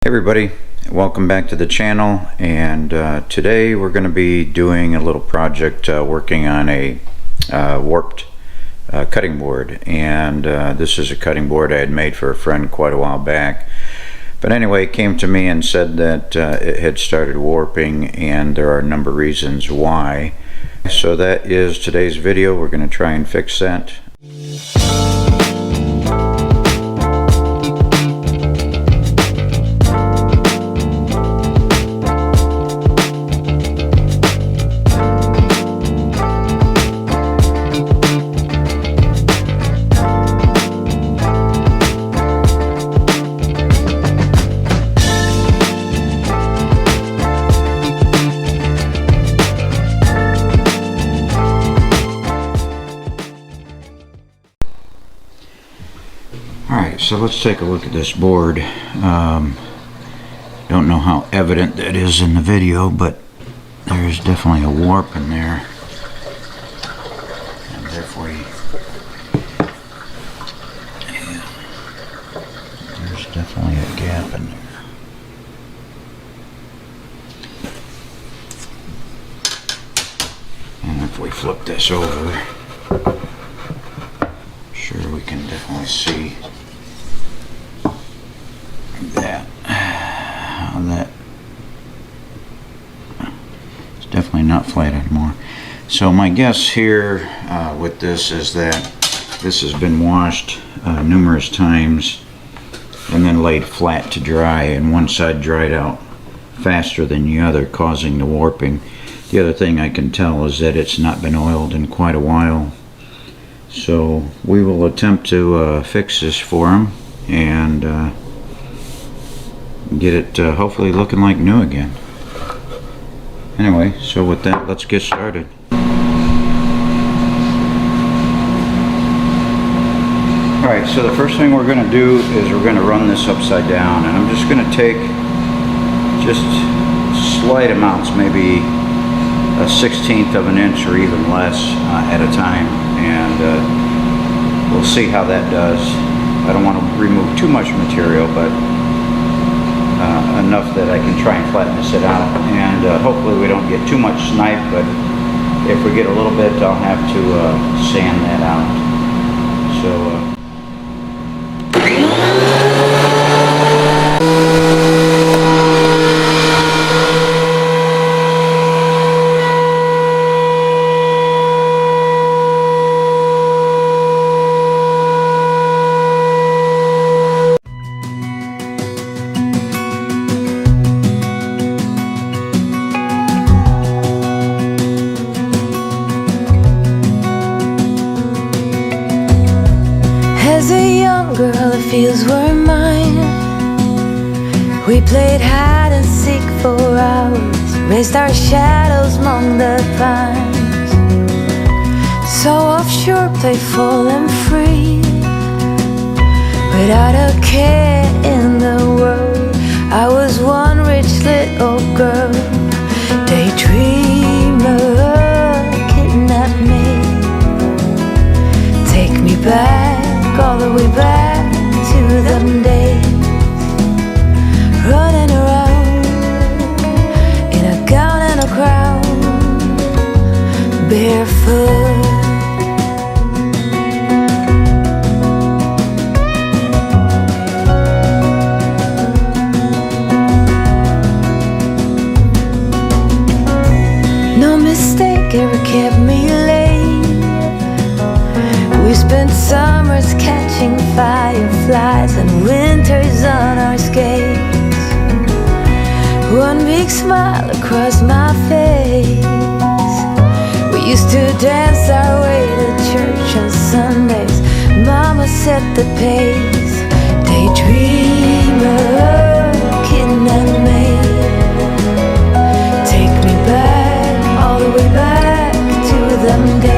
everybody, welcome back to the channel. And today we're going to be doing a little project working on a warped cutting board. And this is a cutting board I had made for a friend quite a while back, but anyway, it came to me and said that it had started warping, and there are a number of reasons why. So that is today's video. We're going to try and fix that. Alright, so let's take a look at this board. Don't know how evident that is in the video, but there's definitely a warp in there. And therefore, there's definitely a gap in there. And if we flip this over, sure we can definitely see that it's definitely not flat anymore. So my guess here with this is that this has been washed numerous times and then laid flat to dry, and one side dried out faster than the other, causing the warping. The other thing I can tell is that it's not been oiled in quite a while. So we will attempt to fix this for him and get it hopefully looking like new again. Anyway, so with that, let's get started. Alright, so the first thing we're going to do is we're going to run this upside down, and I'm just going to take just slight amounts, maybe a 1/16 of an inch or even less at a time, and we'll see how that does. I don't want to remove too much material, but enough that I can try and flatten this out, and hopefully we don't get too much snipe, but if we get a little bit, I'll have to sand that out. So girl, the fields were mine. We played hide and seek for hours, raised our shadows among the pines. So offshore, playful and free, without a care in the world. I was one rich little girl, daydreamer, kidnap me, take me back, all the way back to them days, running around in a gown and a crown, barefoot. No mistake ever kept me late. We spent summers catching fireflies and winters on our skates. One big smile across my face. We used to dance our way to church on Sundays. Mama set the pace. Daydreamer, kidnap me, take me back, all the way back to them days.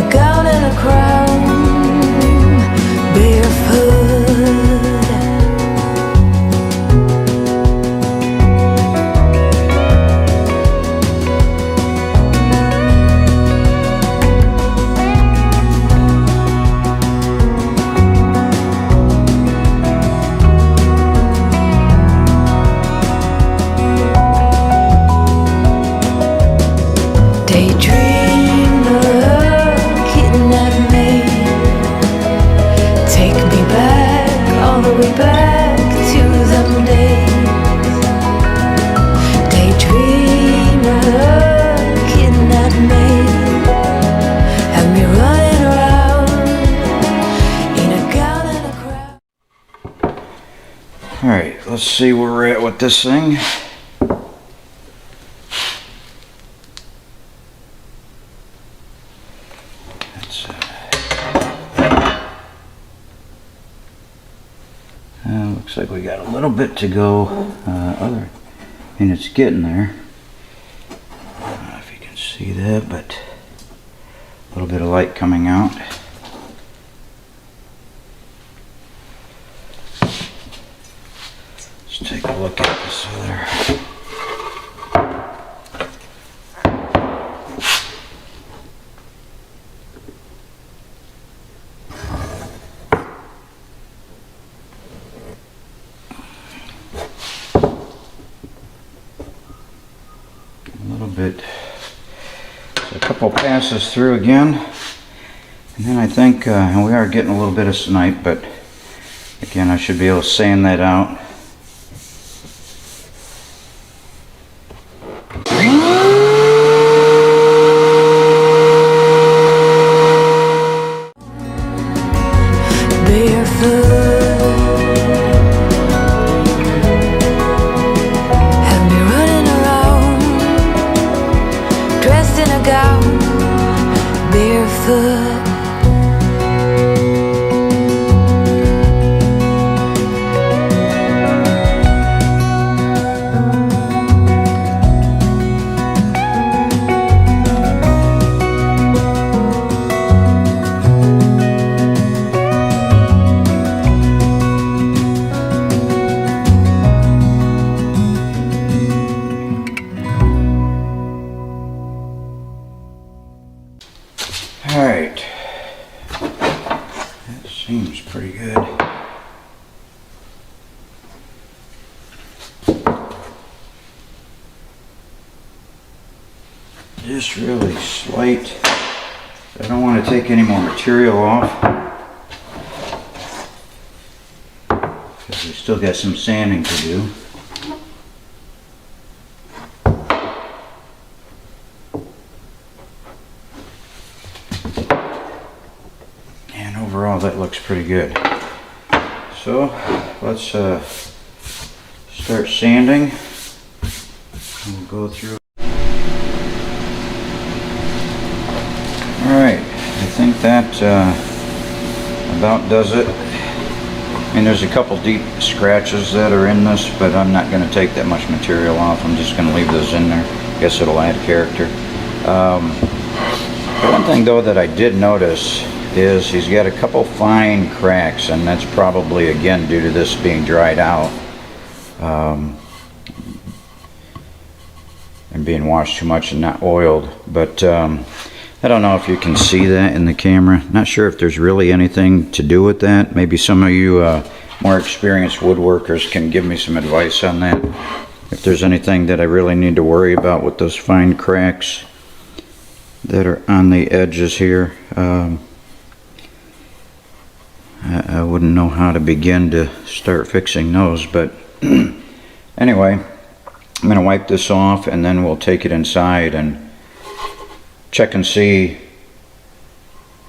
Gown and a crown, barefoot. are we back to them days? Daydreamer looking at me, and me running around in a gown and a crown. Alright, let's see where we're at with this thing. Looks like we got a little bit to go, and it's getting there. I don't know if you can see that, but a little bit of light coming out. Let's take a look at this other. Bit. So a couple passes through again, and then I think and we are getting a little bit of snipe, but again I should be able to sand that out. Alright, that seems pretty good. Just really slight. I don't want to take any more material off, because we still got some sanding to do. Overall, that looks pretty good. So let's start sanding. We'll go through. Alright, I think that about does it. I mean, there's a couple deep scratches that are in this, but I'm not going to take that much material off. I'm just going to leave those in there. I guess it'll add character. The one thing though that I did notice is he's got a couple fine cracks, and that's probably again due to this being dried out and being washed too much and not oiled. But I don't know if you can see that in the camera. Not sure if there's really anything to do with that. Maybe some of you more experienced woodworkers can give me some advice on that. If there's anything that I really need to worry about with those fine cracks that are on the edges here. I wouldn't know how to begin to start fixing those, but anyway, I'm going to wipe this off, and then we'll take it inside and check and see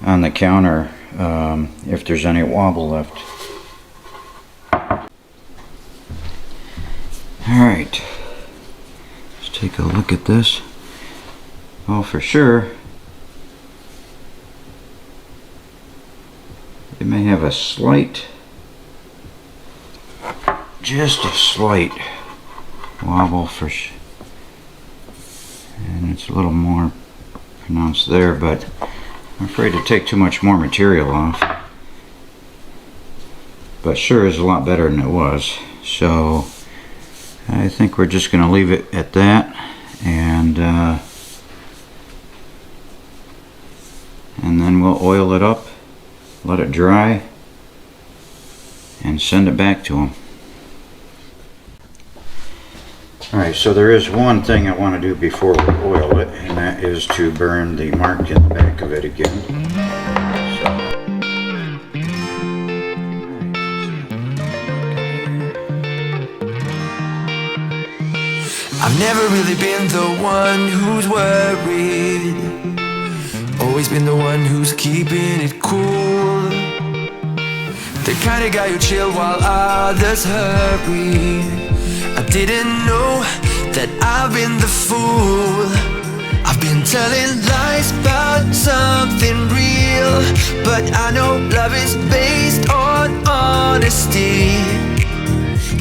on the counter if there's any wobble left. Alright, let's take a look at this. Oh, for sure, it may have a slight, just a slight wobble and it's a little more pronounced there, but I'm afraid to take too much more material off. But sure is a lot better than it was, so I think we're just going to leave it at that, and then we'll oil it up, let it dry, and send it back to them. Alright, so there is one thing I want to do before we oil it, and that is to burn the mark in the back of it again. I've never really been the one who's worried, always been the one who's keeping it cool. The kind of guy who chill while others hurry. I didn't know that I've been the fool. I've been telling lies about something real, but I know love is based on honesty.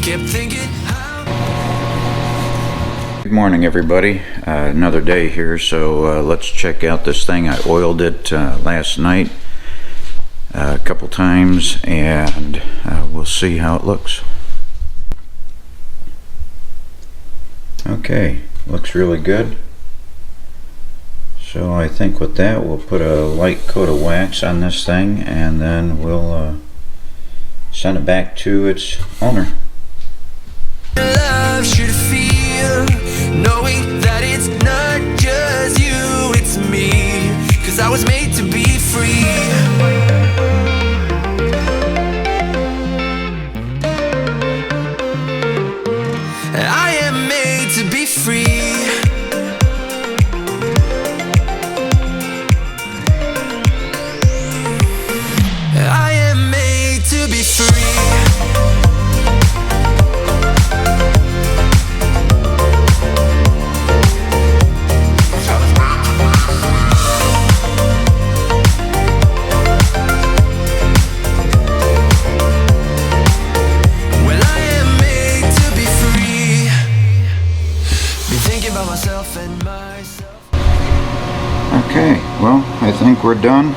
Kept thinking how. Good morning, everybody. Another day here, so let's check out this thing. I oiled it last night a couple times, and we'll see how it looks. Okay, looks really good. So I think with that we'll put a light coat of wax on this thing, and then we'll send it back to its owner. Love should feel, knowing that it's not just you, it's me. 'Cause I was made to be free. I am made to be free. I am made to be free. Well, I am made to be free. Been thinking about myself and myself. Okay, well, I think we're done,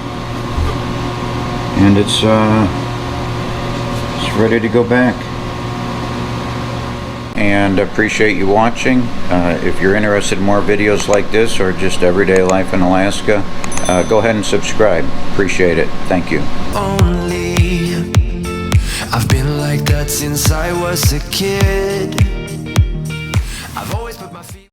and it's ready to go back. And appreciate you watching. If you're interested in more videos like this or just everyday life in Alaska, go ahead and subscribe. Appreciate it. Thank you. Only I've been like that since I was a kid.